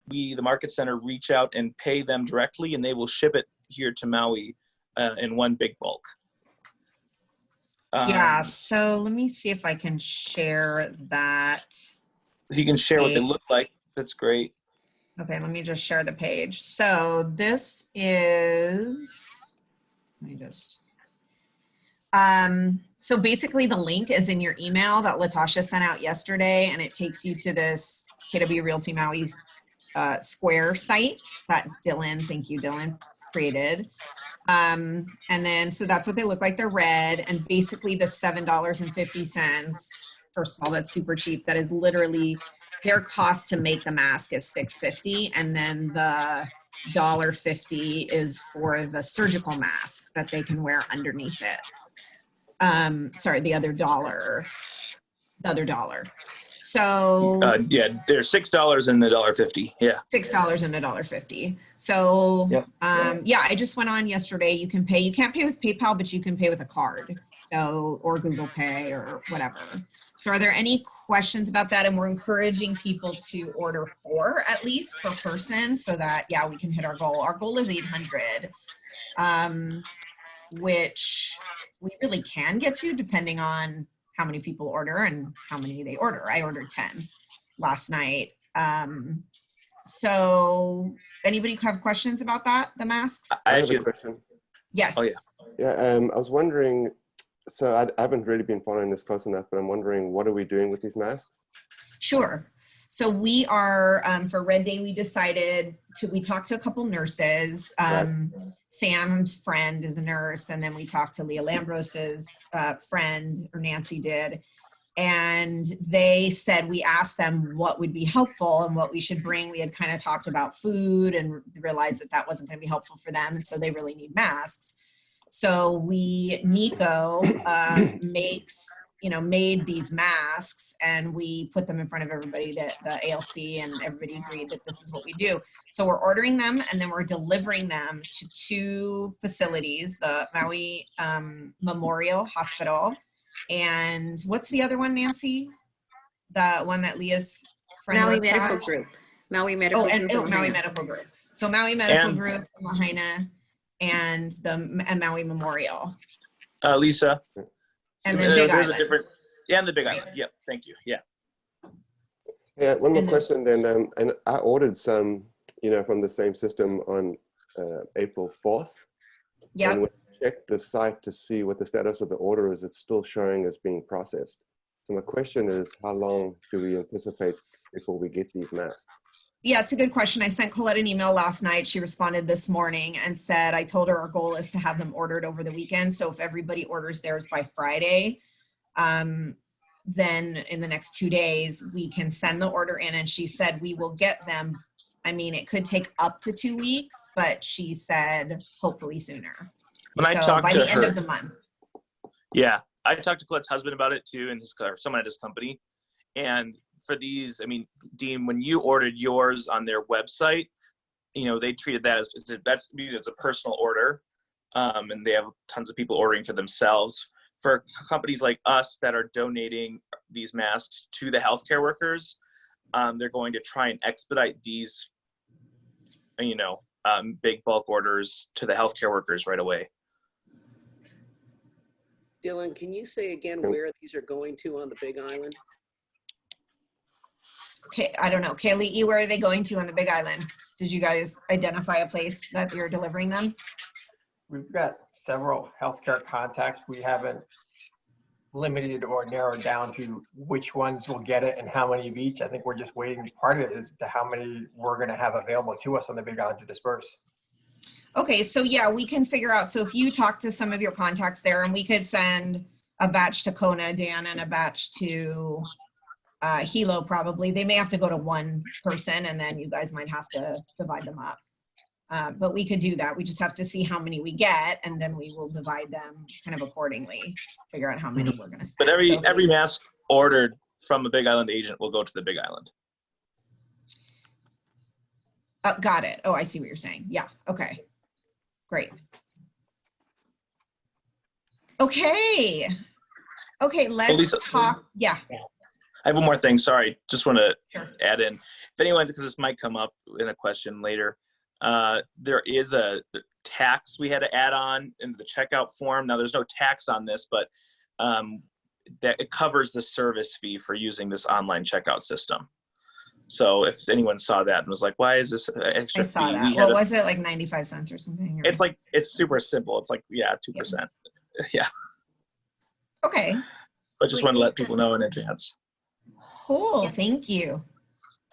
we, the Market Center, reach out and pay them directly, and they will ship it here to Maui in one big bulk. Yeah, so let me see if I can share that. If you can share what they look like, that's great. Okay, let me just share the page. So this is, let me just, so basically the link is in your email that Latasha sent out yesterday, and it takes you to this KW Realty Maui Square site that Dylan, thank you Dylan, created. And then, so that's what they look like. They're red, and basically the $7.50, first of all, that's super cheap. That is literally their cost to make the mask is $6.50, and then the $1.50 is for the surgical mask that they can wear underneath it. Sorry, the other dollar. So yeah, they're $6 and $1.50. Yeah, $6 and $1.50. So yep. Yeah, I just went on yesterday. You can pay. You can't pay with PayPal, but you can pay with a card. So, or Google Pay or whatever. So, are there any questions about that? And we're encouraging people to order 4 at least per person, so that we can hit our goal. Our goal is 800, which we really can get to depending on how many people order and how many they order. I ordered 10 last night. So anybody have questions about that, the masks? I have a question. Yes. Oh, yeah. Yeah, I was wondering, so I haven't really been following this close enough, but I'm wondering, what are we doing with these masks? Sure. So we are, for Red Day, we decided we talked to a couple nurses. Right. Sam's friend is a nurse, and then we talked to Leah Lambros's friend, or Nancy did. And they said, we asked them what would be helpful and what we should bring. We had kind of talked about food and realized that wasn't going to be helpful for them. And so they really need masks. So Nico made these masks, and we put them in front of everybody, the ALC, and everybody agreed that this is what we do. So we're ordering them, and then we're delivering them to 2 facilities, the Maui Memorial Hospital. And what's the other one, Nancy? The one that Leah's friend Maui works Medical at? Group. Maui Medical Group. Maui Medical Group. So Maui Medical Group, Lahaina, and Maui Memorial. Lisa. And then Big Island. And the Big Island. Yep. Thank you. Yeah. Yeah. One more question then. And I ordered some, from the same system on April 4th. Yeah. And when I checked the site to see what the status of the order is, it's still showing as being processed. So my question is, how long do we anticipate before we get these masks? Yeah, it's a good question. I sent Colette an email last night. She responded this morning and said, I told her our goal is to have them ordered over the weekend. So if everybody orders theirs by Friday, then in the next 2 days, we can send the order in. And she said, we will get them. I mean, it could take up to 2 weeks, but she said, hopefully sooner. When I so talked by to the her, end of the month. Yeah, I talked to Colette's husband about it too, and someone at his company. And for these, I mean, Dean, when you ordered yours on their website, they treated that as it's a personal order, and they have tons of people ordering for themselves. For companies like us that are donating these masks to the healthcare workers, they're going to try and expedite these, big bulk orders to the healthcare workers right away. Dylan, can you say again where these are going to on the Big Island? Okay, I don't know. Kaylee, where are they going to on the Big Island? Did you guys identify a place that you're delivering them? We've got several healthcare contacts. We haven't limited or narrowed down to which ones will get it and how many of each. I think we're just waiting. Part of it is to how many we're going to have available to us on the Big Island to disperse. Okay, so yeah, we can figure out. So if you talk to some of your contacts there, and we could send a batch to Kona, Dan, and a batch to Hilo, probably. They may have to go to one person, and then you guys might have to divide them up. But we could do that. We just have to see how many we get, and then we will divide them kind of accordingly, figure out how many we're going to send. But every mask ordered from a Big Island agent will go to the Big Island. Got it. Oh, I see what you're saying. Yeah. Okay. Great. Okay. Okay. Let's talk. Yeah. I have one more thing. Sorry. Just want to Sure. add in. If anyone, because this might come up in a question later, there is the tax we had to add on in the checkout form. Now, there's no tax on this, but that it covers the service fee for using this online checkout system. So if anyone saw that and was like, why is this an extra I saw fee? that. What was it, like 95 cents or something? Or? It's super simple. It's like, 2%. Yeah. Okay. But just Wait, want to let Lisa. people know in advance. Cool. Yes. Thank you.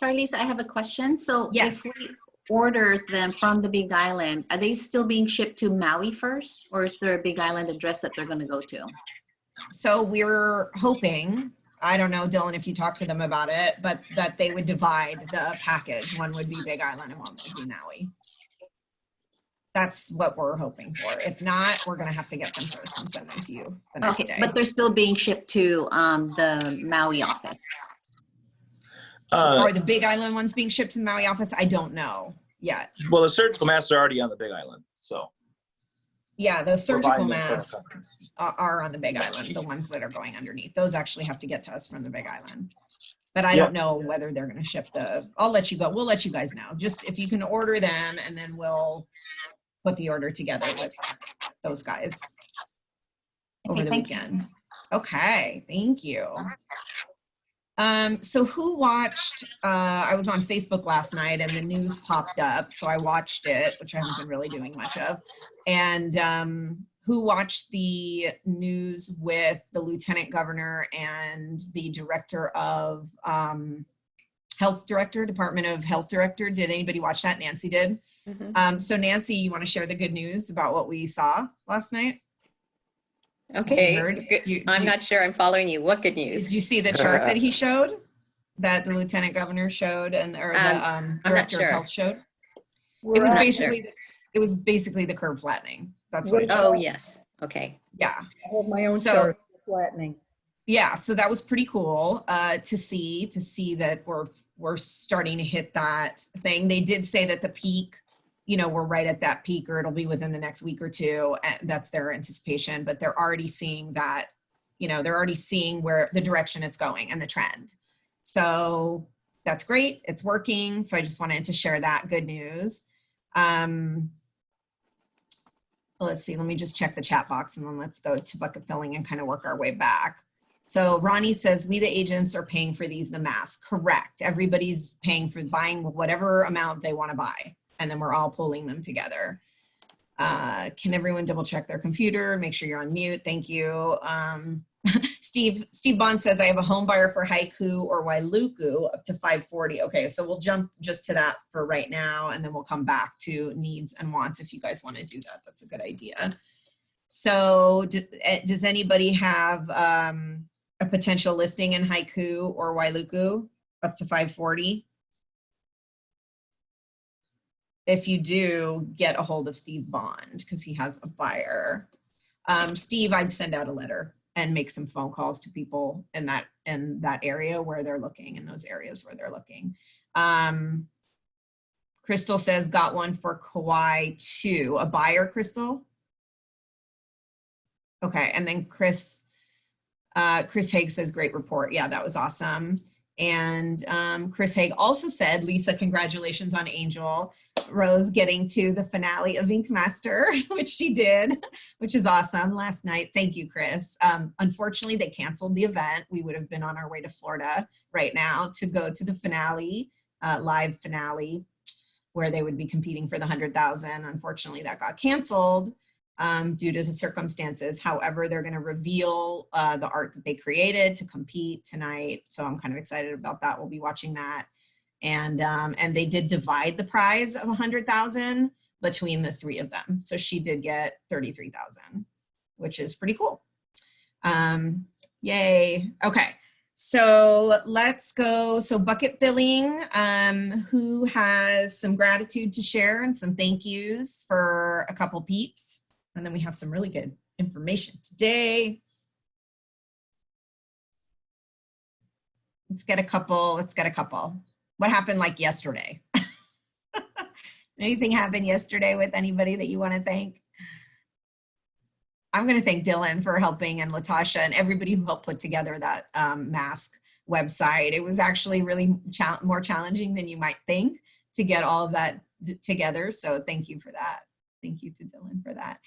Sorry, Lisa, I have a question. So Yes. if we order them from the Big Island, are they still being shipped to Maui first? Or is there a Big Island address that they're going to go to? So we're hoping, I don't know, Dylan, if you talked to them about it, but that they would divide the package. One would be Big Island and one would be Maui. That's what we're hoping for. If not, we're going to have to get them first and send them to you the next day. But they're still being shipped to the Maui office. Or the Big Island ones being shipped to the Maui office, I don't know yet. Well, the surgical masks are already on the Big Island, so. Yeah, the surgical buying them masks first. are on the Big Island, the ones that are going underneath. Those actually have to get to us from the Big Island. But I don't know whether they're going to ship I'll let you go. We'll let you guys know. Just if you can order them, and then we'll put the order together with those guys over the weekend. Okay, thank you. So who watched, I was on Facebook last night and the news popped up. So I watched it, which I haven't been really doing much of. And who watched the news with the Lieutenant Governor and the Director of Department of Health Director? Did anybody watch that? Nancy did. Mhm. So Nancy, you want to share the good news about what we saw last night? Okay, heard? I'm not sure I'm following you. What good news? Did you see the chart that he showed, that the Lieutenant Governor showed, and or the Director of Health showed? It was basically the curve flattening. That's what it showed. Oh, yes. Okay. Yeah. I have my own chart flattening. Yeah, so that was pretty cool to see that we're starting to hit that thing. They did say that the peak, we're right at that peak, or it'll be within the next week or two. And that's their anticipation, but they're already seeing that, they're already seeing where the direction it's going and the trend. So that's great. It's working. So I just wanted to share that good news. Let's see, let me just check the chat box and then let's go to bucket filling and kind of work our way back. So Ronnie says, we the agents are paying for the masks. Correct. Everybody's paying for buying whatever amount they want to buy. And then we're all pulling them together. Can everyone double check their computer? Make sure you're on mute. Thank you. Steve Bond says, I have a home buyer for Haiku or Wailuku up to 540. Okay, so we'll jump just to that for right now, and then we'll come back to needs and wants if you guys want to do that. That's a good idea. So does anybody have a potential listing in Haiku or Wailuku up to 540? If you do, get a hold of Steve Bond because he has a buyer. Steve, I'd send out a letter and make some phone calls to people in that area where they're looking, in those areas where they're looking. Crystal says, got one for Kauai too. A buyer, Crystal? Okay, and then Chris Haig says, great report. Yeah, that was awesome. And Chris Haig also said, Lisa, congratulations on Angel Rose getting to the finale of Ink Master, which she did, which is awesome last night. Thank you, Chris. Unfortunately, they canceled the event. We would have been on our way to Florida right now to go to the finale, live finale, where they would be competing for the 100,000. Unfortunately, that got canceled due to the circumstances. However, they're going to reveal the art that they created to compete tonight. So I'm kind of excited about that. We'll be watching that. And they did divide the prize of 100,000 between the three of them. So she did get 33,000, which is pretty cool. Yay. Okay. So let's go. So bucket filling, who has some gratitude to share and some thank yous for a couple peeps. And then we have some really good information today. Let's get a couple. What happened like yesterday? Anything happened yesterday with anybody that you want to thank? I'm going to thank Dylan for helping, and Latasha and everybody who helped put together that mask website. It was actually really more challenging than you might think to get all of that together. So thank you for that. Thank you to Dylan for that.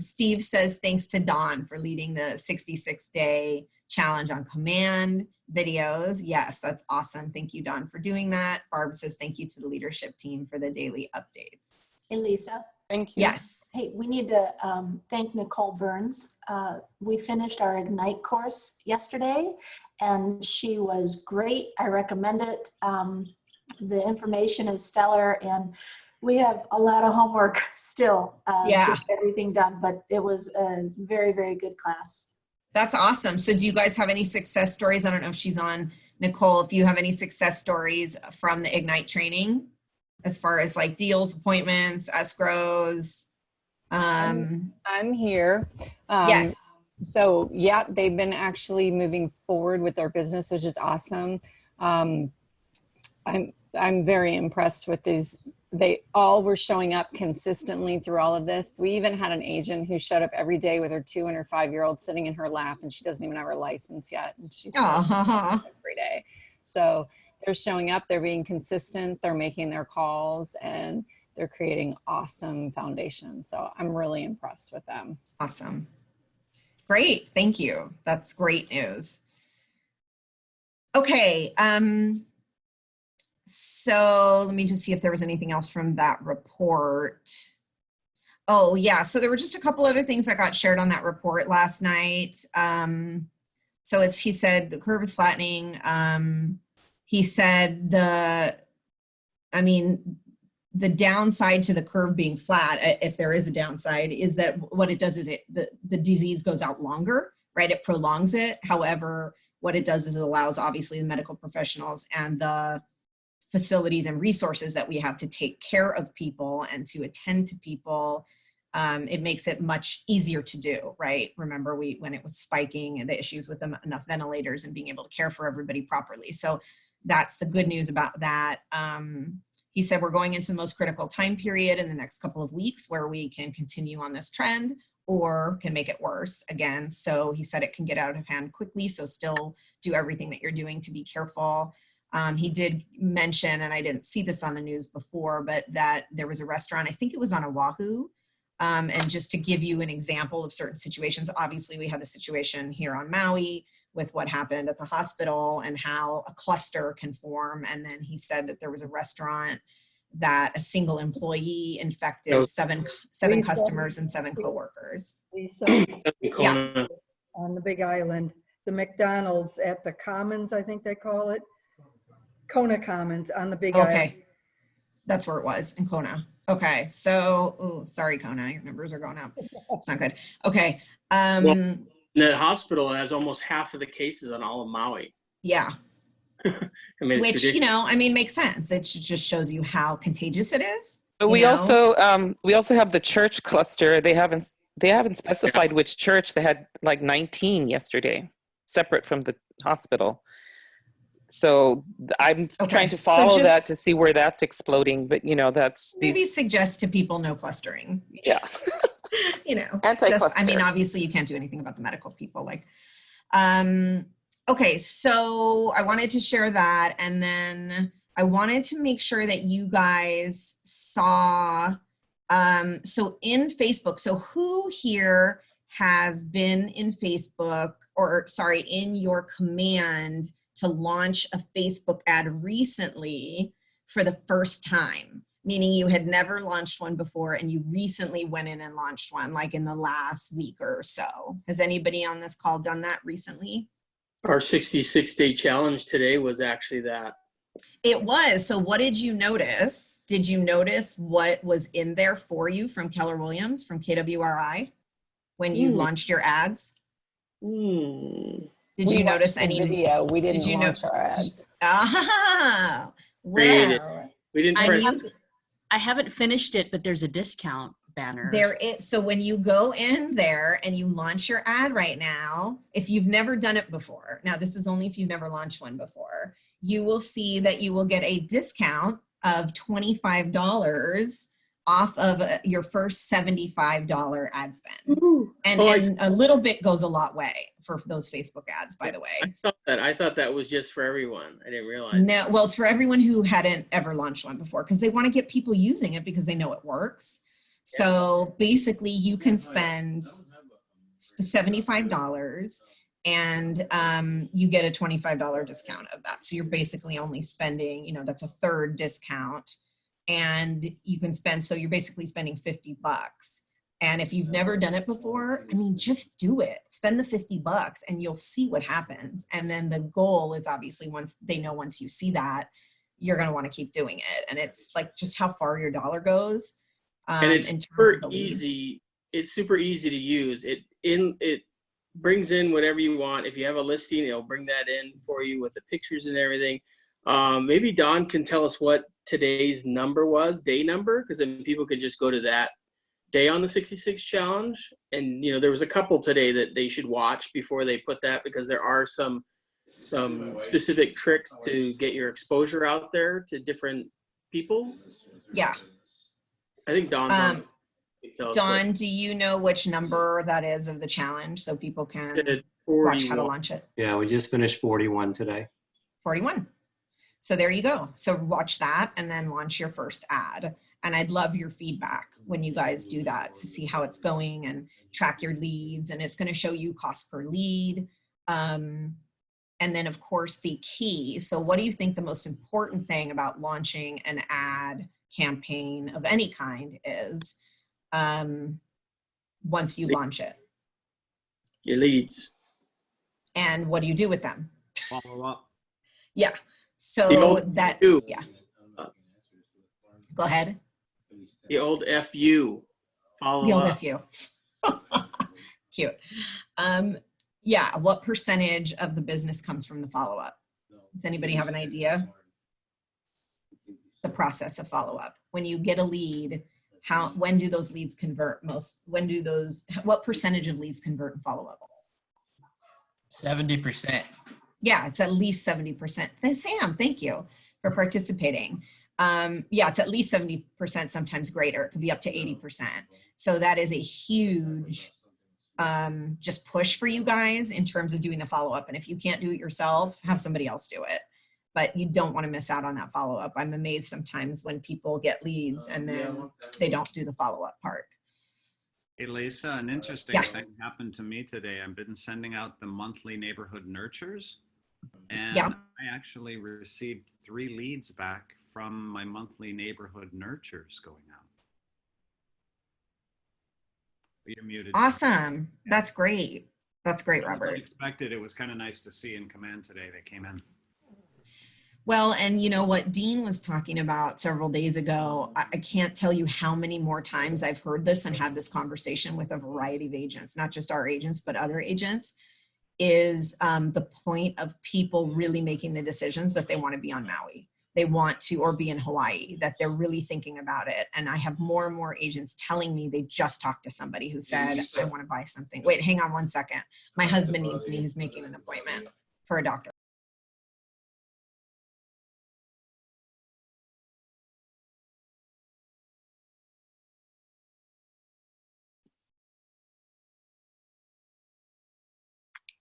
Steve says, thanks to Dawn for leading the 66-day challenge on command videos. Yes, that's awesome. Thank you, Dawn, for doing that. Barb says, thank you to the leadership team for the daily updates. Hey, Lisa. Thank you. Yes. Hey, we need to thank Nicole Burns. We finished our Ignite course yesterday, and she was great. I recommend it. The information is stellar, and we have a lot of homework still to get everything done, but it was a very, very good class. That's awesome. So do you guys have any success stories? I don't know if she's on, Nicole, if you have any success stories from the Ignite training as far as like deals, appointments, escrows? I'm here. Yes. So yeah, they've been actually moving forward with their business, which is awesome. I'm very impressed with these. They all were showing up consistently through all of this. We even had an agent who showed up every day with her 2 and her 5-year-old sitting in her lap, and she doesn't even have her license yet. And she's every day. So they're showing up, they're being consistent, they're making their calls, and they're creating awesome foundations. So I'm really impressed with them. Awesome. Great. Thank you. That's great news. Okay. So let me just see if there was anything else from that report. Oh yeah, so there were just a couple other things that got shared on that report last night. So as he said, the curve is flattening. He said the downside to the curve being flat, if there is a downside, is that what it does is the disease goes out longer, right? It prolongs it. However, what it does is it allows obviously the medical professionals and the facilities and resources that we have to take care of people and to attend to people. It makes it much easier to do, right? Remember when it was spiking and the issues with enough ventilators and being able to care for everybody properly. So that's the good news about that. He said we're going into the most critical time period in the next couple of weeks where we can continue on this trend or can make it worse again. So he said it can get out of hand quickly. So still do everything that you're doing to be careful. He did mention, and I didn't see this on the news before, but that there was a restaurant, I think it was on Oahu. And just to give you an example of certain situations, obviously we have a situation here on Maui with what happened at the hospital and how a cluster can form. And then he said that there was a restaurant that a single employee infected seven customers and 7 coworkers. Lisa, Yeah. on the Big Island, the McDonald's at the Commons, I think they call it. Kona Commons on the Big Island. Okay. That's where it was, in Kona. Okay. So, sorry, Kona, your numbers are going up. It's not good. Okay. Well, the hospital has almost half of the cases on all of Maui. Yeah. I mean, which, makes sense. It just shows you how contagious it is. But we also have the church cluster. They haven't specified which church. They had like 19 yesterday, separate from the hospital. So I'm trying to follow that to see where that's exploding. But that's maybe suggest to people no clustering. Yeah. Anti-cluster. Obviously you can't do anything about the medical people. Okay, so I wanted to share that, and then I wanted to make sure that you guys saw, so in Facebook, so who here has been in Facebook, in your command to launch a Facebook ad recently for the first time? Meaning you had never launched one before and you recently went in and launched one, like in the last week or so. Has anybody on this call done that recently? Our 66-day challenge today was actually that. It was. So what did you notice? Did you notice what was in there for you from Keller Williams, from KWRI, when you launched your ads? Did you notice any video? We didn't launch our ads. Ah, well. We didn't press. I haven't finished it, but there's a discount banner. There is. So when you go in there and you launch your ad right now, if you've never done it before, now this is only if you've never launched one before, you will see that you will get a discount of $25 off of your first $75 ad spend. And a little bit goes a lot way for those Facebook ads, by the way. I thought that was just for everyone. I didn't realize. No, well, it's for everyone who hadn't ever launched one before because they want to get people using it because they know it works. So basically you can spend $75 and you get a $25 discount of that. So you're basically only spending, you know, that's a third discount, and you can spend, so you're basically spending $50. And if you've never done it before, I mean, just do it. Spend the $50 and you'll see what happens. And then the goal is obviously once you see that, you're going to want to keep doing it. And it's like just how far your dollar goes. And it's super easy. It's super easy to use. It brings in whatever you want. If you have a listing, it'll bring that in for you with the pictures and everything. Maybe Dawn can tell us what today's number was, day number, because then people can just go to that day on the 66 challenge. And you know, there was a couple today that they should watch before they put that, because there are some specific tricks to get your exposure out there to different people. Yeah. I think Dawn. Dawn, do you know which number that is of the challenge so people can watch how to launch it? Yeah, we just finished 41 today. 41. So there you go. So watch that and then launch your first ad. And I'd love your feedback when you guys do that to see how it's going and track your leads. And it's going to show you cost per lead. And then of course the key. So what do you think the most important thing about launching an ad campaign of any kind is once you launch it? Your leads. And what do you do with them? Follow up. Yeah. So that, yeah. Go ahead. The old FU. Follow the old up. FU. Cute. Yeah. What percentage of the business comes from the follow-up? Does anybody have an idea? The process of follow-up. When you get a lead, when do those leads convert most? What percentage of leads convert in follow-up? 70%. Yeah, it's at least 70%. Sam, thank you for participating. Yeah, it's at least 70%, sometimes greater. It could be up to 80%. So that is a huge just push for you guys in terms of doing the follow-up. And if you can't do it yourself, have somebody else do it. But you don't want to miss out on that follow-up. I'm amazed sometimes when people get leads and then they don't do the follow-up part. Hey, Lisa, an interesting thing happened to me today. I've been sending out the monthly neighborhood nurtures, and I actually received 3 leads back from my monthly neighborhood nurtures going out. You're muted. Awesome. That's great. That's great, Robert. Unexpected. It was kind of nice to see in command today. They came in. Well, and you know what Dean was talking about several days ago, I can't tell you how many more times I've heard this and had this conversation with a variety of agents, not just our agents, but other agents, is the point of people really making the decisions that they want to be on Maui. They want to, or be in Hawaii, that they're really thinking about it. And I have more and more agents telling me they just talked to somebody who said, I want to buy something. Wait, hang on one second. My husband needs me. He's making an appointment for a doctor.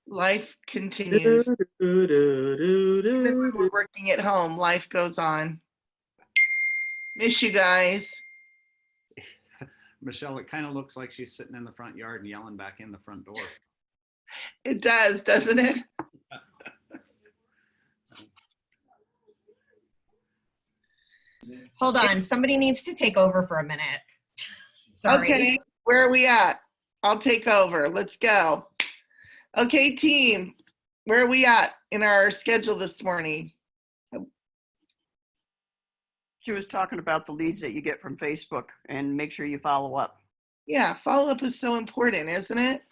Life continues. Even when we're working at home, life goes on. Miss you guys. Michelle, it kind of looks like she's sitting in the front yard and yelling back in the front door. It does, doesn't it? Hold on, somebody needs to take over for a minute. Sorry. Okay, where are we at? I'll take over. Let's go. Okay, team, where are we at in our schedule this morning? She was talking about the leads that you get from Facebook and make sure you follow up. Yeah, follow-up is so important, isn't it?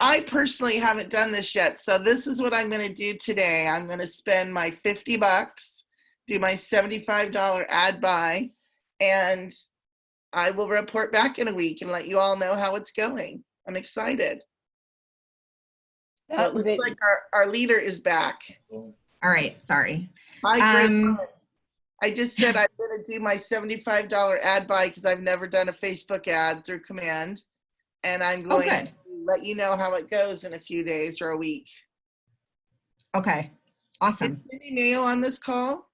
I personally haven't done this yet, so this is what I'm going to do today. I'm going to spend my $50, do my $75 ad buy, and I will report back in a week and let you all know how it's going. I'm excited. So it looks like our leader is back. All right, sorry. Hi, Grace. I just said I'm going to do my $75 ad buy because I've never done a Facebook ad through command. And I'm going to let you know how it goes in a few days or a week. Okay, awesome. Is Cindy Mayo on this call?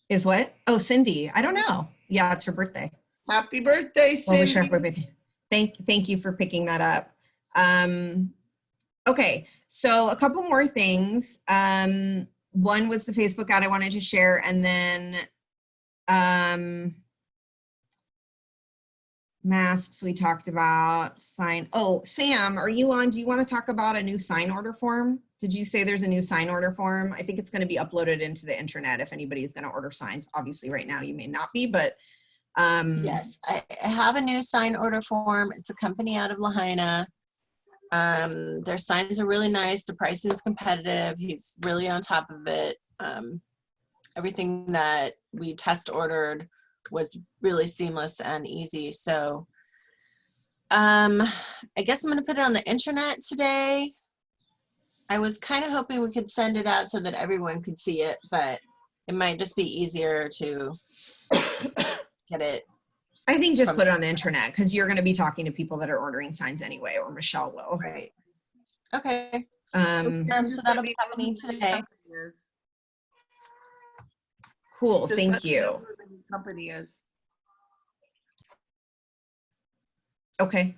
Is what? Oh, Cindy. I don't know. Yeah, it's her birthday. Happy birthday, Cindy. Well, wish her happy birthday. Thank you for picking that up. Okay, so a couple more things. One was the Facebook ad I wanted to share, and then masks we talked about. Sign. Oh, Sam, are you on? Do you want to talk about a new sign order form? Did you say there's a new sign order form? I think it's going to be uploaded into the intranet if anybody's going to order signs. Obviously, right now you may not be, but yes, I have a new sign order form. It's a company out of Lahaina. Their signs are really nice. The pricing is competitive. He's really on top of it. Everything that we test ordered was really seamless and easy. So I guess I'm going to put it on the intranet today. I was kind of hoping we could send it out so that everyone could see it, but it might just be easier to get it. I think just put it on the intranet because you're going to be talking to people that are ordering signs anyway, or Michelle will. Right. Okay. So that'll be happening today. Cool. Just Thank let me know you. who the new company is. Okay.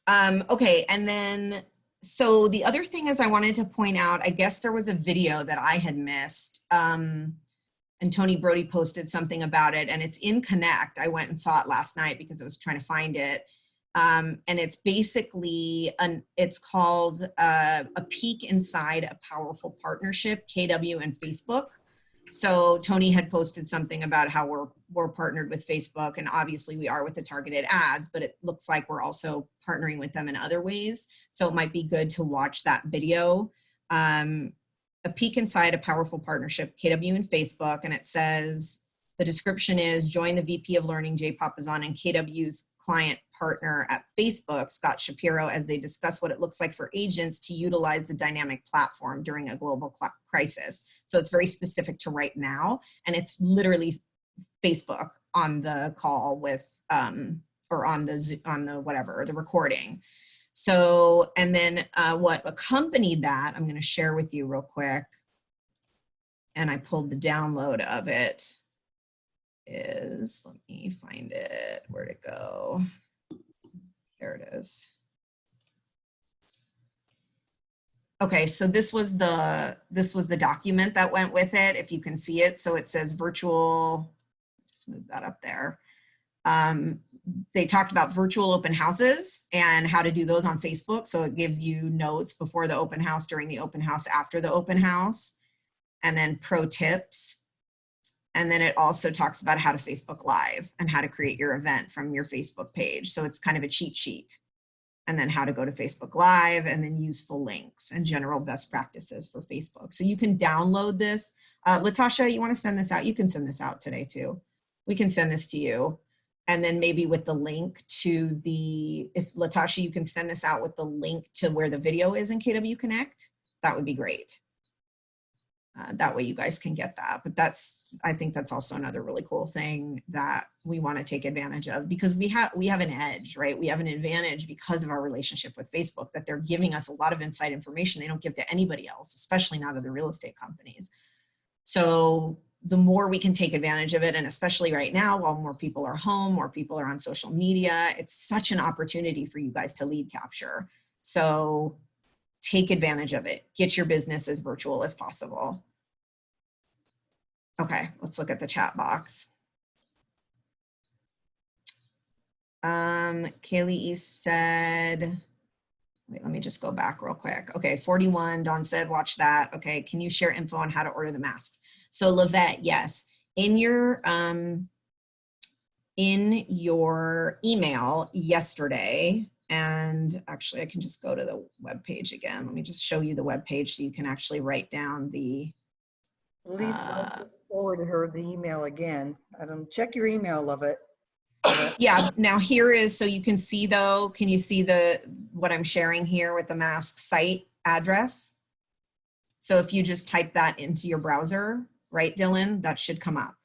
Okay, and then, so the other thing is I wanted to point out, I guess there was a video that I had missed, and Tony Brody posted something about it, and it's in Connect. I went and saw it last night because I was trying to find it. And it's basically, it's called A Peek Inside a Powerful Partnership, KW and Facebook. So Tony had posted something about how we're partnered with Facebook, and obviously we are with the targeted ads, but it looks like we're also partnering with them in other ways. So it might be good to watch that video. A Peek Inside a Powerful Partnership, KW and Facebook, and it says, the description is, join the VP of Learning, Jay Papazan, and KW's client partner at Facebook, Scott Shapiro, as they discuss what it looks like for agents to utilize the dynamic platform during a global crisis. So it's very specific to right now, and it's literally Facebook on the call with, or on the whatever, the recording. So, and then what accompanied that, I'm going to share with you real quick. And I pulled the download of it. Is, let me find it, where'd it go? There it is. Okay, so this was the document that went with it, if you can see it. So it says virtual, just move that up there. They talked about virtual open houses and how to do those on Facebook. So it gives you notes before the open house, during the open house, after the open house, and then pro tips. And then it also talks about how to Facebook Live and how to create your event from your Facebook page. So it's kind of a cheat sheet. And then how to go to Facebook Live, and then useful links and general best practices for Facebook. So you can download this. Latasha, you want to send this out? You can send this out today too. We can send this to you. And then maybe with the link to the, if Latasha, you can send this out with the link to where the video is in KW Connect, that would be great. That way you guys can get that. But I think that's also another really cool thing that we want to take advantage of, because we have an edge, right? We have an advantage because of our relationship with Facebook, that they're giving us a lot of inside information they don't give to anybody else, especially not other real estate companies. So the more we can take advantage of it, and especially right now, while more people are home, more people are on social media, it's such an opportunity for you guys to lead capture. So take advantage of it. Get your business as virtual as possible. Okay, let's look at the chat box. Kaylee East said, wait, let me just go back real quick. Okay, 41, Dawn said, watch that. Okay, can you share info on how to order the masks? So Lavette, yes, in your email yesterday, and actually I can just go to the web page again. Let me just show you the web page so you can actually write down the Lisa, I'll just forward her the email again. Check your email, Lovett. Yeah, now here is, so you can see though, can you see what I'm sharing here with the mask site address? So if you just type that into your browser, right, Dylan, that should come up.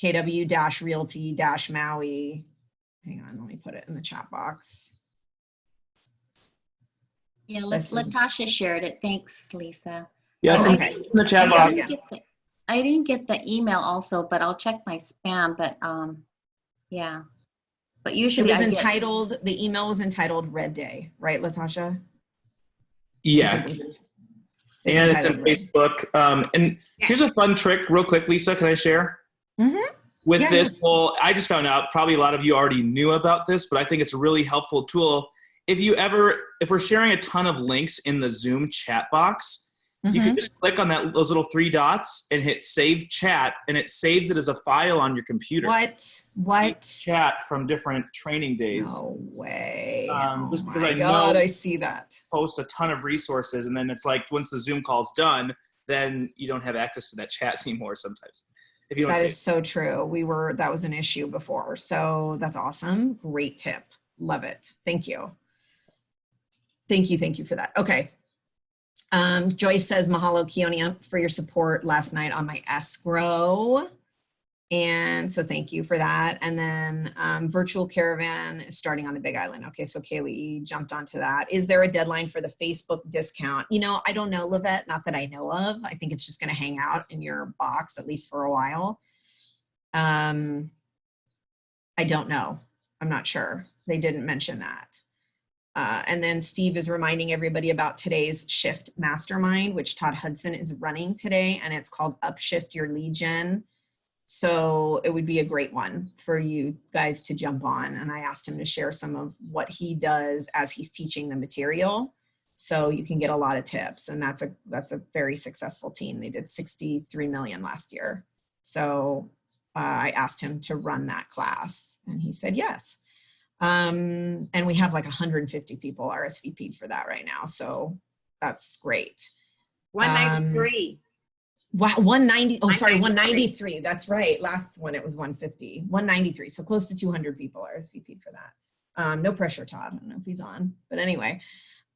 KW-Realty-Maui. Hang on, let me put it in the chat box. Yeah, This is- Latasha shared it. Thanks, Lisa. Yeah, it's And in, I it's in the chat Yeah, box. yeah. I didn't get the email also, but I'll check my spam. But yeah. But It usually was I get. entitled, the email was entitled Red Day, right, Latasha? Yeah. It was- And it's in entitled Red. Facebook. And here's a fun trick, real quick, Lisa. Can I share? Mm-hmm. With Yeah, this yeah. whole, I just found out, probably a lot of you already knew about this, but I think it's a really helpful tool. If we're sharing a ton of links in the Zoom chat box, you can just click on those little 3 dots and hit save chat, and it saves it as a file on your computer. What? Chat from different training days. No way. Just because my I God, know I see that. Post a ton of resources, and then it's like once the Zoom call's done, then you don't have access to that chat anymore sometimes. If you don't That save is so true. That was an issue before. So that's awesome. Great tip. Love it. Thank you. Thank you for that. Okay. Joyce says, mahalo Keonia for your support last night on my escrow. And so thank you for that. And then virtual caravan is starting on the Big Island. Okay, so Kaylee jumped onto that. Is there a deadline for the Facebook discount? You know, I don't know, Livette, not that I know of. I think it's just gonna hang out in your box, at least for a while. I don't know. I'm not sure. They didn't mention that. And then Steve is reminding everybody about today's Shift Mastermind, which Todd Hudson is running today, and it's called Upshift Your Lead Gen. So it would be a great one for you guys to jump on. And I asked him to share some of what he does as he's teaching the material. So you can get a lot of tips, and that's a very successful team. They did 63 million last year. So I asked him to run that class, and he said yes. And we have like 150 people RSVP'd for that right now. So that's great. 193. Wow, 190. Oh, sorry, 193. That's right. Last one, it was 150. 193. So close to 200 people RSVP'd for that. No pressure, Todd. I don't know if he's on. But anyway,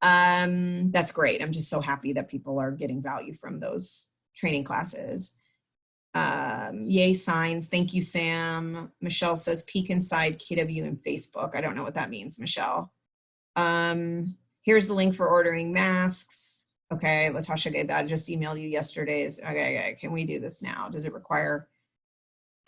that's great. I'm just so happy that people are getting value from those training classes. Yay signs. Thank you, Sam. Michelle says peek inside KW and Facebook. I don't know what that means, Michelle. Here's the link for ordering masks. Okay, Latasha gave that. I just emailed you yesterday. Okay, can we do this now? Does it require,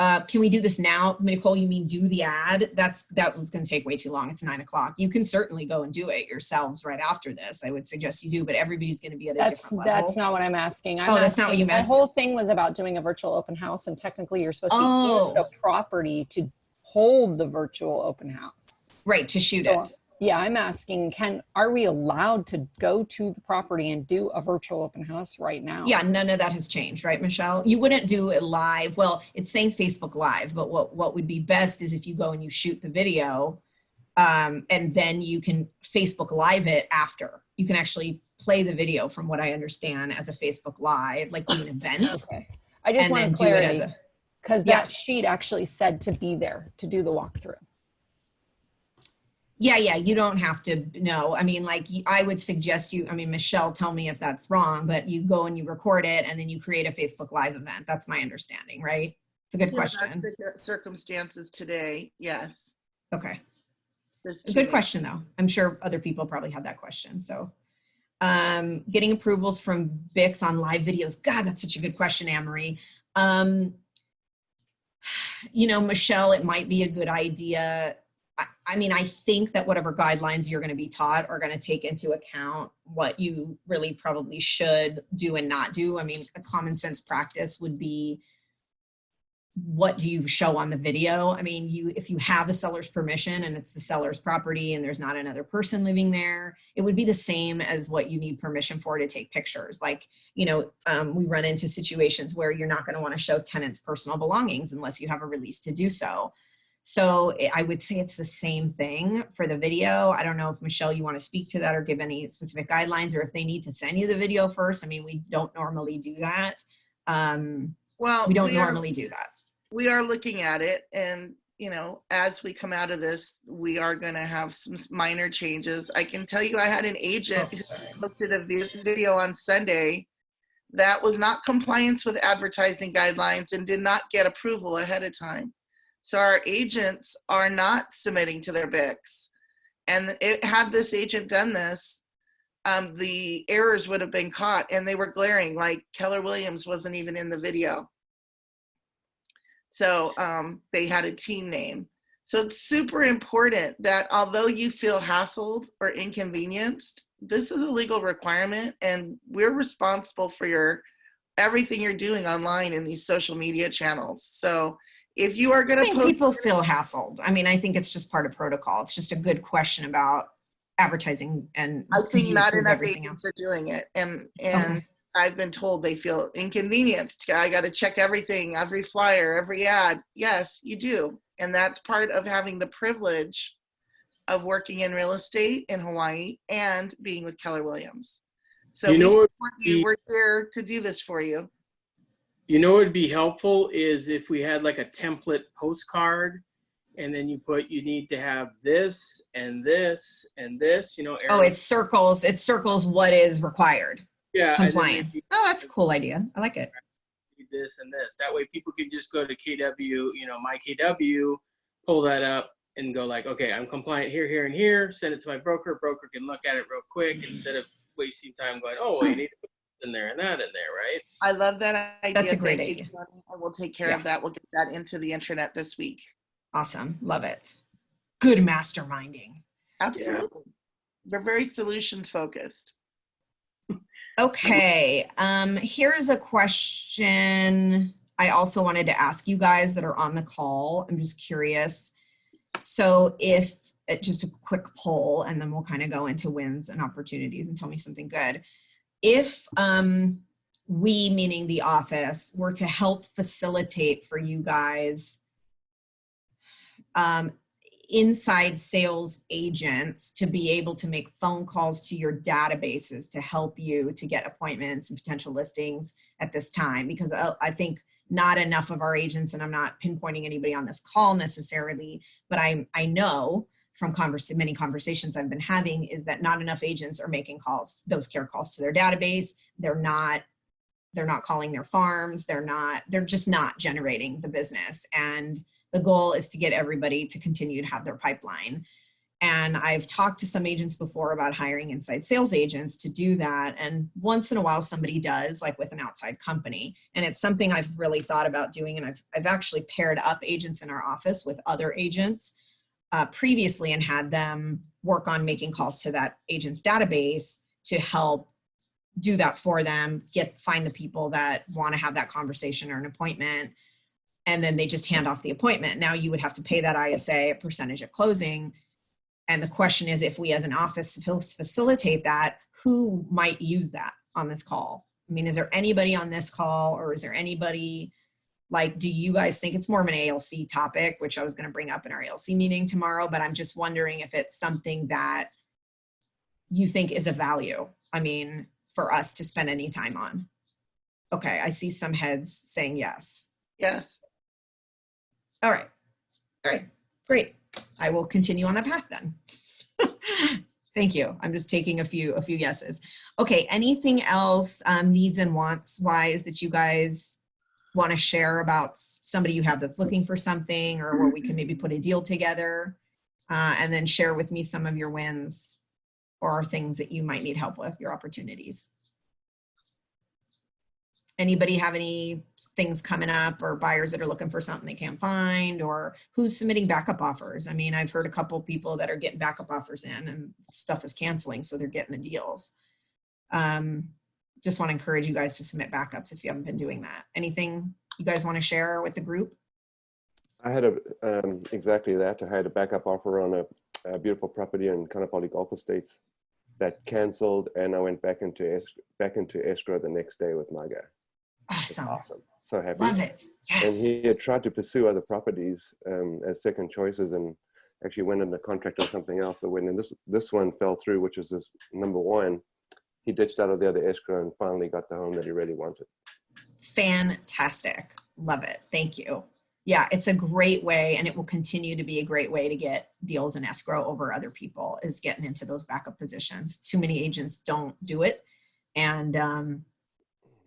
can we do this now? Nicole, you mean do the ad? That was gonna take way too long. It's 9 o'clock. You can certainly go and do it yourselves right after this. I would suggest you do, but everybody's gonna be at a different level. That's not what I'm asking. That's not what you meant. My whole thing was about doing a virtual open house, and technically you're supposed to be in the property to hold the virtual open house. Right, to shoot it. Yeah, I'm asking, are we allowed to go to the property and do a virtual open house right now? Yeah, none of that has changed, right, Michelle? You wouldn't do it live. Well, it's saying Facebook Live, but what would be best is if you go and you shoot the video, and then you can Facebook Live it after. You can actually play the video, from what I understand, as a Facebook Live, like do an event. Okay. I just want clarity, because that sheet actually said to be there to do the walkthrough. Yeah, you don't have to know. I mean, like, I would suggest you, I mean, Michelle, tell me if that's wrong, but you go and you record it and then you create a Facebook Live event. That's my understanding, right? It's a good question. That's the circumstances today, yes. Okay. A good question, though. I'm sure other people probably had that question. So getting approvals from BICS on live videos. God, that's such a good question, Anne-Marie. You know, Michelle, it might be a good idea. I mean, I think that whatever guidelines you're going to be taught are going to take into account what you really probably should do and not do. I mean, a common sense practice would be, what do you show on the video? I mean, if you have a seller's permission and it's the seller's property and there's not another person living there, it would be the same as what you need permission for to take pictures. Like, you know, we run into situations where you're not going to want to show tenants' personal belongings unless you have a release to do so. So I would say it's the same thing for the video. I don't know if, Michelle, you want to speak to that or give any specific guidelines, or if they need to send you the video first. I mean, we don't normally do that. Well, we don't normally do that. We are looking at it, and, you know, as we come out of this, we are going to have some minor changes. I can tell you I had an agent who looked at a video on Sunday that was not compliance with advertising guidelines and did not get approval ahead of time. So our agents are not submitting to their BICS. And had this agent done this, the errors would have been caught, and they were glaring, like Keller Williams wasn't even in the video. So they had a team name. So it's super important that although you feel hassled or inconvenienced, this is a legal requirement, and we're responsible for everything you're doing online in these social media channels. So if you are going I to think people feel hassled. I mean, I think it's just part of protocol. It's just a good question about advertising, and I think you not approve enough everything agents else. are doing it, and Okay. I've been told they feel inconvenienced. I got to check everything, every flyer, every ad. Yes, you do, and that's part of having the privilege of working in real estate in Hawaii and being with Keller Williams. So You know we what support you. We're here to do this for you. You know what would be helpful is if we had like a template postcard, and then you put, you need to have this and this and this, you know. Oh, it circles what is required. Yeah. Compliance. Oh, that's a cool idea. I like it. This and this. That way people can just go to KW, you know, my KW, pull that up and go like, okay, I'm compliant here, here, and here. Send it to my broker. Broker can look at it real quick instead of wasting time going, oh, well, you need to put this in there and that in there, right? I love that idea. That's a great Thank idea. you, Tony, and we'll take care of that. We'll get that into the intranet this week. Awesome. Love it. Good masterminding. Absolutely. We're very solutions focused. Okay. Here's a question I also wanted to ask you guys that are on the call. I'm just curious. So if just a quick poll, and then we'll kind of go into wins and opportunities and tell me something good. If we, meaning the office, were to help facilitate for you guys inside sales agents to be able to make phone calls to your databases to help you to get appointments and potential listings at this time, because I think not enough of our agents, and I'm not pinpointing anybody on this call necessarily, but I know from many conversations I've been having is that not enough agents are making calls, those care calls to their database. They're not calling their farms. They're just not generating the business. And the goal is to get everybody to continue to have their pipeline. And I've talked to some agents before about hiring inside sales agents to do that. And once in a while somebody does, like with an outside company. And it's something I've really thought about doing. And I've actually paired up agents in our office with other agents previously and had them work on making calls to that agent's database to help do that for them, find the people that want to have that conversation or an appointment. And then they just hand off the appointment. Now you would have to pay that ISA, a percentage at closing. And the question is, if we as an office facilitate that, who might use that on this call? I mean, is there anybody on this call, or is there anybody, like, do you guys think it's more of an ALC topic, which I was going to bring up in our ALC meeting tomorrow, but I'm just wondering if it's something that you think is of value. I mean, for us to spend any time on. Okay, I see some heads saying yes. Yes. All right, great. I will continue on that path then. Thank you. I'm just taking a few yeses. Okay, anything else needs and wants wise that you guys want to share about somebody you have that's looking for something, or where we can maybe put a deal together, and then share with me some of your wins or things that you might need help with, your opportunities. Anybody have any things coming up, or buyers that are looking for something they can't find, or who's submitting backup offers? I mean, I've heard a couple people that are getting backup offers in and stuff is canceling, so they're getting the deals. Just want to encourage you guys to submit backups if you haven't been doing that. Anything you guys want to share with the group? I had exactly that. I had a backup offer on a beautiful property in Kaanapali Golf Estates that canceled, and I went back into escrow the next day with my guy. Awesome. So happy. Love it. Yes. And he had tried to pursue other properties as second choices, and actually went under contract on something else. But when this one fell through, which was his number one, he ditched out of the other escrow and finally got the home that he really wanted. Fantastic. Love it. Thank you. Yeah, it's a great way, and it will continue to be a great way to get deals in escrow over other people, is getting into those backup positions. Too many agents don't do it, and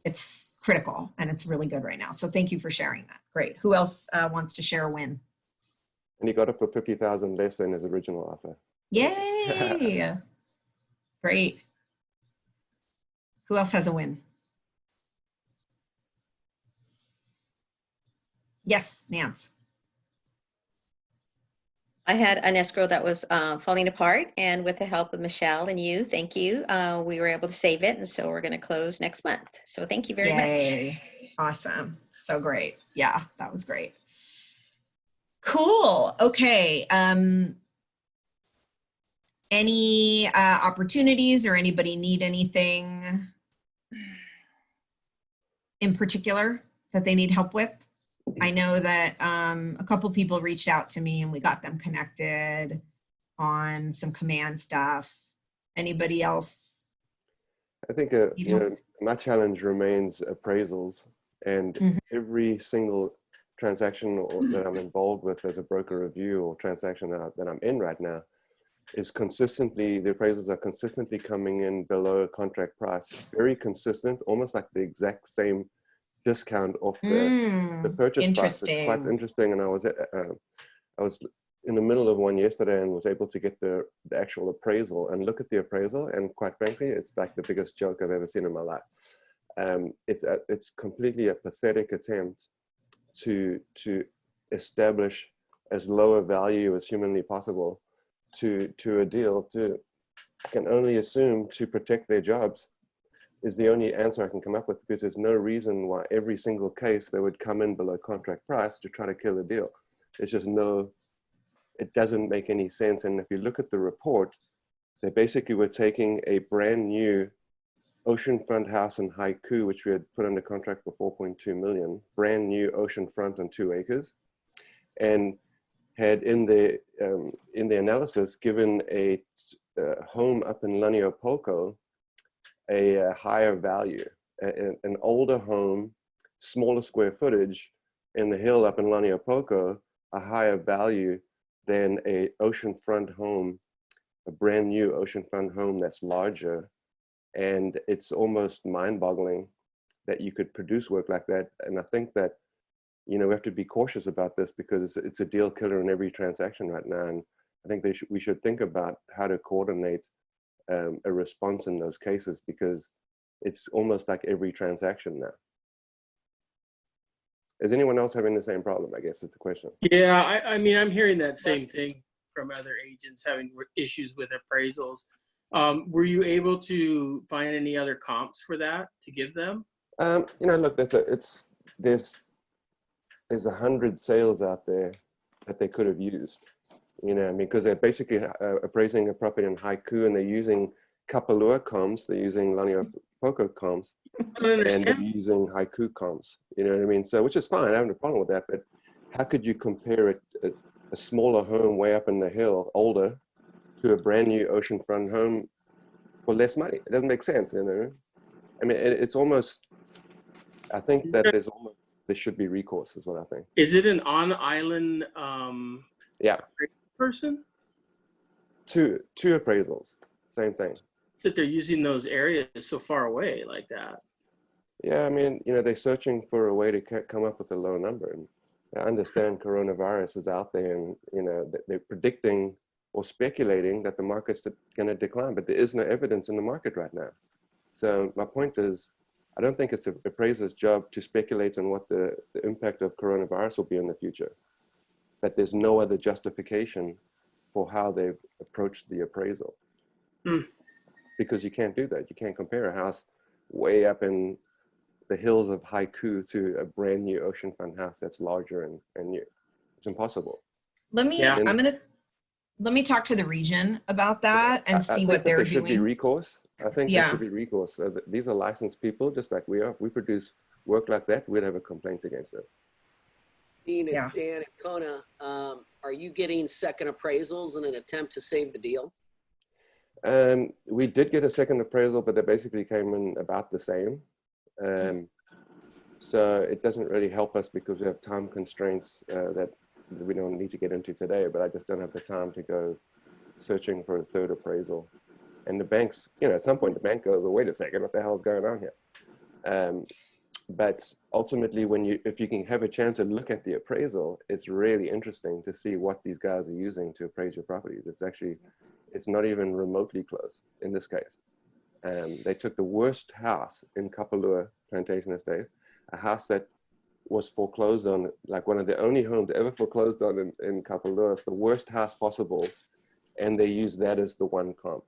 it's critical, and it's really good right now. So thank you for sharing that. Great. Who else wants to share a win? And he got it for $50,000 less than his original offer. Yay! Great. Who else has a win? Yes, Nance. I had an escrow that was falling apart, and with the help of Michelle and you, thank you, we were able to save it, and so we're going to close next month. So thank you very much. Yay. Awesome. So great. Yeah, that was great. Cool. Okay. Any opportunities or anybody need anything in particular that they need help with? I know that a couple people reached out to me and we got them connected on some command stuff. Anybody else? I think you know, my challenge remains appraisals, and every single transaction that I'm involved with as a broker review or transaction that I'm in right now is consistently, the appraisals are consistently coming in below contract price, very consistent, almost like the exact same discount off the purchase price. It's quite interesting. And I was in the middle of one yesterday and was able to get the actual appraisal and look at the appraisal, and quite frankly, it's like the biggest joke I've ever seen in my life. It's completely a pathetic attempt to establish as low a value as humanly possible to a deal, I can only assume to protect their jobs is the only answer I can come up with, because there's no reason why every single case they would come in below contract price to try to kill a deal. It's just it doesn't make any sense. And if you look at the report, they basically were taking a brand new oceanfront house in Haiku, which we had put under contract for 4.2 million, brand new oceanfront on 2 acres, and had in the analysis given a home up in Laniopoko a higher value, an older home, smaller square footage in the hill up in Laniopoko, a higher value than a oceanfront home, a brand new oceanfront home that's larger. And it's almost mind-boggling that you could produce work like that. And I think that, you know, we have to be cautious about this because it's a deal killer in every transaction right now. And I think we should think about how to coordinate a response in those cases, because it's almost like every transaction now. Is anyone else having the same problem, I guess is the question. Yeah, I mean, I'm hearing that same thing from other agents having issues with appraisals. Were you able to find any other comps for that to give them? You know, look, there's 100 sales out there that they could have used. You know, I mean, because they're basically appraising a property in Haiku, and they're using Kapalua comps, they're using Laniopoko comps, and they're using Haiku comps. You know what I mean? So, which is fine. I have no problem with that. But how could you compare a smaller home way up in the hill, older, to a brand new oceanfront home for less money? It doesn't make sense, you know. I mean, it's almost. I think that there should be recourse, is what I think. Is it an on-island yeah person? Two appraisals, same thing. That they're using those areas so far away like that. Yeah, I mean, you know, they're searching for a way to come up with a low number. And I understand coronavirus is out there, and you know they're predicting or speculating that the market's going to decline, but there is no evidence in the market right now. So my point is, I don't think it's an appraiser's job to speculate on what the impact of coronavirus will be in the future. But there's no other justification for how they've approached the appraisal. Because you can't do that. You can't compare a house way up in the hills of Haiku to a brand new oceanfront house that's larger and new. It's impossible. Let me talk to the region about that and see what they're doing. There should be recourse. I think there should be recourse. These are licensed people, just like we are. If we produce work like that, we'd have a complaint against it. Dean, it's Dan at Kona. Are you getting second appraisals in an attempt to save the deal? We did get a second appraisal, but they basically came in about the same. So it doesn't really help us because we have time constraints that we don't need to get into today, but I just don't have the time to go searching for a third appraisal. And the banks, you know, at some point the bank goes, well, wait a second, what the hell is going on here? But ultimately, if you can have a chance to look at the appraisal, it's really interesting to see what these guys are using to appraise your properties. It's not even remotely close in this case. They took the worst house in Kapalua Plantation Estate, a house that was foreclosed on, like one of the only homes ever foreclosed on in Kapalua. It's the worst house possible, and they used that as the one comp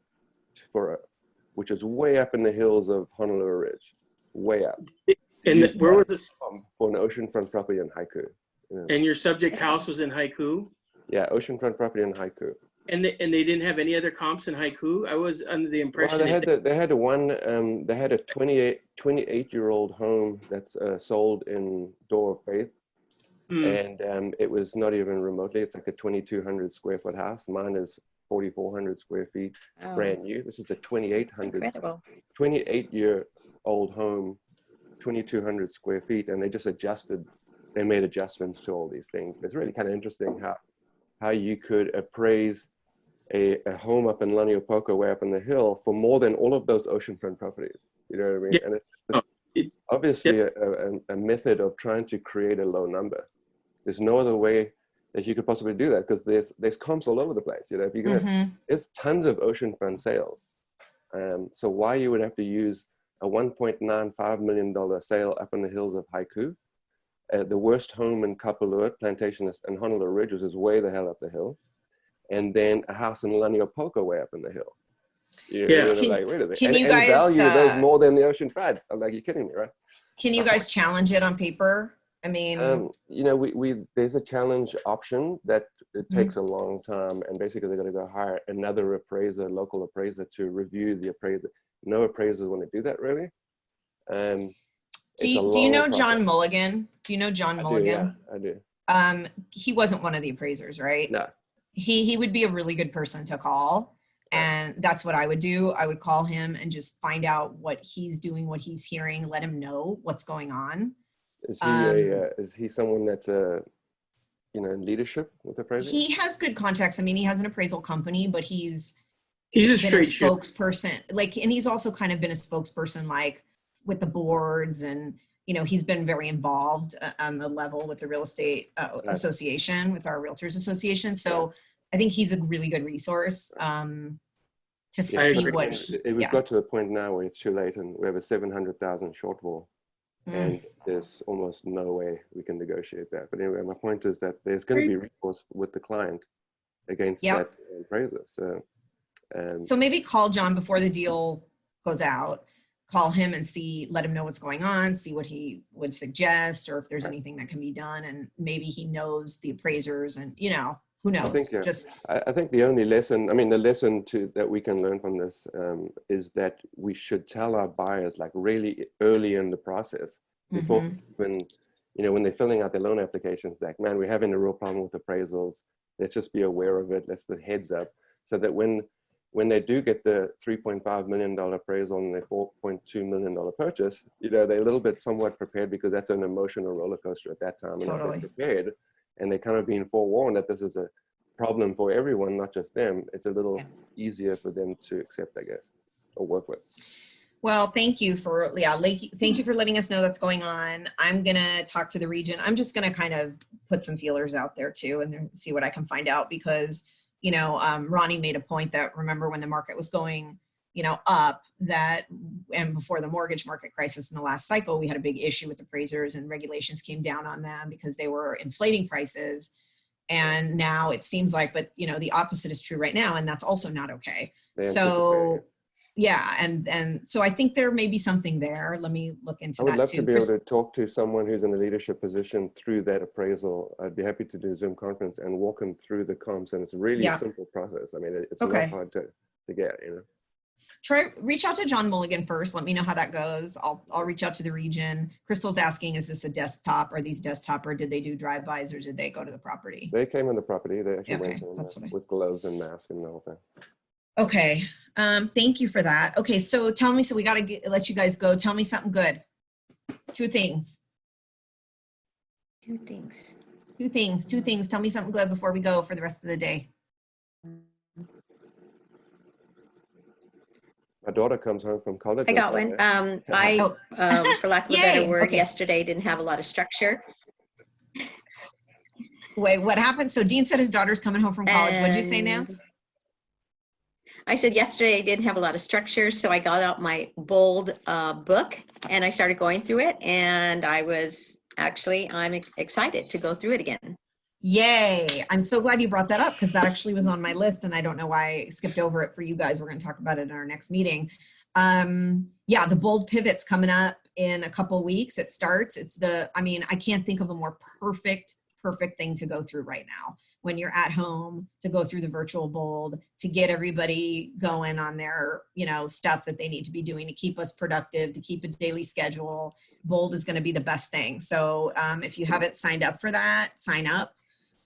which is way up in the hills of Honolulu Ridge, way up. And where was this? For an oceanfront property in Haiku. And your subject house was in Haiku? Yeah, oceanfront property in Haiku. And they didn't have any other comps in Haiku? I was under the impression Well, they had a 28-year-old home that's sold in Door of Faith. And it was not even remotely, it's like a 2,200 square foot house. Mine is 4,400 square feet, brand new. This is a 28-year-old home, 2,200 square feet, and they just made adjustments to all these things. It's really kind of interesting how you could appraise a home up in Laniopoko, way up in the hill, for more than all of those oceanfront properties. You know what I mean? Yeah. And it's obviously a method of trying to create a low number. There's no other way that you could possibly do that, because there's comps all over the place. You know, if you're gonna, there's tons of oceanfront sales. So why you would have to use a $1.95 million sale up in the hills of Haiku, the worst home in Kapalua Plantation and Honolulu Ridge, which is way the hell up the hill, and then a house in Laniopoko way up in the hill. You're like, wait a minute. Can you guys value those more than the oceanfront? I'm like, you're kidding me, right? Can you guys challenge it on paper? I mean, you know, there's a challenge option that it takes a long time, and basically they're going to go hire another appraiser, local appraiser, to review the appraiser. No appraisers want to do that, really. Do you know John Mulligan? Do you know John Mulligan? I do. He wasn't one of the appraisers, right? No. He would be a really good person to call, and that's what I would do. I would call him and just find out what he's doing, what he's hearing, let him know what's going on. Is he someone that's in leadership with appraisal? He has good contacts. I mean, he has an appraisal company, but he's a straight ship. spokesperson. And he's also kind of been a spokesperson, like with the boards, and he's been very involved on the level with the real estate association, with our realtors association. So I think he's a really good resource to see what. We've got to the point now where it's too late, and we have a 700,000 shortfall. And there's almost no way we can negotiate that. But anyway, my point is that there's going to be recourse with the client against that appraiser. So maybe call John before the deal goes out. Call him and let him know what's going on, see what he would suggest, or if there's anything that can be done. And maybe he knows the appraisers, and who knows? I think the only lesson, the lesson that we can learn from this is that we should tell our buyers, like, really early in the process, before when they're filling out their loan applications, like, man, we're having a real problem with appraisals. Let's just be aware of it. Let's the heads up, so that when they do get the $3.5 million appraisal and their $4.2 million purchase, they're a little bit somewhat prepared, because that's an emotional roller coaster at that time. And if they're prepared, and they're kind of being forewarned that this is a problem for everyone, not just them, it's a little easier for them to accept, I guess, or work with. Well, thank you for letting us know that's going on. I'm going to talk to the region. I'm just going to kind of put some feelers out there too, and see what I can find out, because, Ronnie made a point that, remember when the market was going, up, and before the mortgage market crisis in the last cycle, we had a big issue with appraisers, and regulations came down on them because they were inflating prices. And now it seems like, but the opposite is true right now, and that's also not okay. So and so I think there may be something there. Let me look into that too. I would love to be able to talk to someone who's in a leadership position through that appraisal. I'd be happy to do a Zoom conference and walk them through the comps, and it's really a simple process. It's not hard to get, Reach out to John Mulligan first. Let me know how that goes. I'll reach out to the region. Crystal's asking, is this a desktop? Are these desktop, or did they do drive-bys, or did they go to the property? They came on the property. They actually went in with gloves and mask and the whole thing. Okay. Thank you for that. Okay. So tell me, so we got to let you guys go. Tell me something good. Two things. Tell me something good before we go for the rest of the day. My daughter comes home from college. I got one. For lack of a better word, yesterday didn't have a lot of structure. Wait, what happened? So Dean said his daughter's coming home from college. What did you say, Nance? I said yesterday I didn't have a lot of structure, so I got out my bold book and I started going through it, and I'm excited to go through it again. Yay. I'm so glad you brought that up because that actually was on my list and I don't know why I skipped over it for you guys. We're going to talk about it in our next meeting. Yeah, the bold pivot's coming up in a couple weeks. It starts. I can't think of a more perfect thing to go through right now when you're at home, to go through the virtual bold, to get everybody going on their, stuff that they need to be doing to keep us productive, to keep a daily schedule. Bold is going to be the best thing. So if you haven't signed up for that, sign up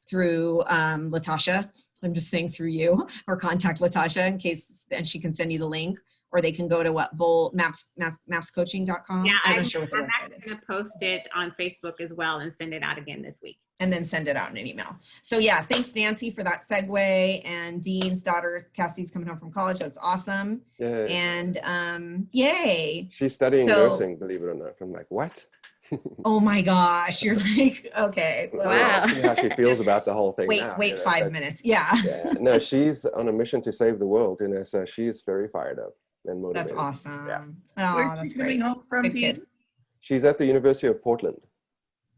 through Latasha. I'm just saying through you, or contact Latasha in case, and she can send you the link, or they can go to mapscoaching.com. Yeah, I'm not sure what the I'm website actually is. going to post it on Facebook as well and send it out again this week. And then send it out in an email. So yeah, thanks Nancy for that segue. And Dean's daughter, Cassie's coming home from college. That's awesome. Yay. And yay. She's studying nursing, believe it or not. I'm like, what? Oh my gosh. You're like, okay. Well, wow. See how she feels about the whole thing now. Wait 5 minutes. Yeah. Yeah. No, she's on a mission to save the world, so she's very fired up and motivated. That's awesome. Yeah. Oh, Where's that's she coming home from, Good Dean? kid. She's at the University of Portland.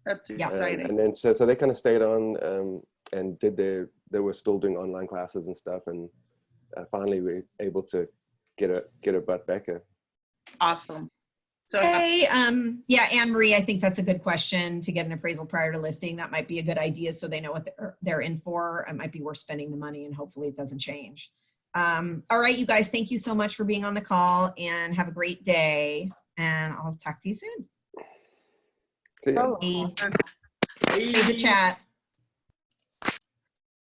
That's exciting. And then so they kind of stayed on and they were still doing online classes and stuff, and finally we were able to get her butt back here. Awesome. So hey, yeah, Anne Marie, I think that's a good question to get an appraisal prior to listing. That might be a good idea so they know what they're in for. It might be worth spending the money and hopefully it doesn't change. All right, you guys, thank you so much for being on the call and have a great day. And I'll talk to you soon. See ya. Save the chat.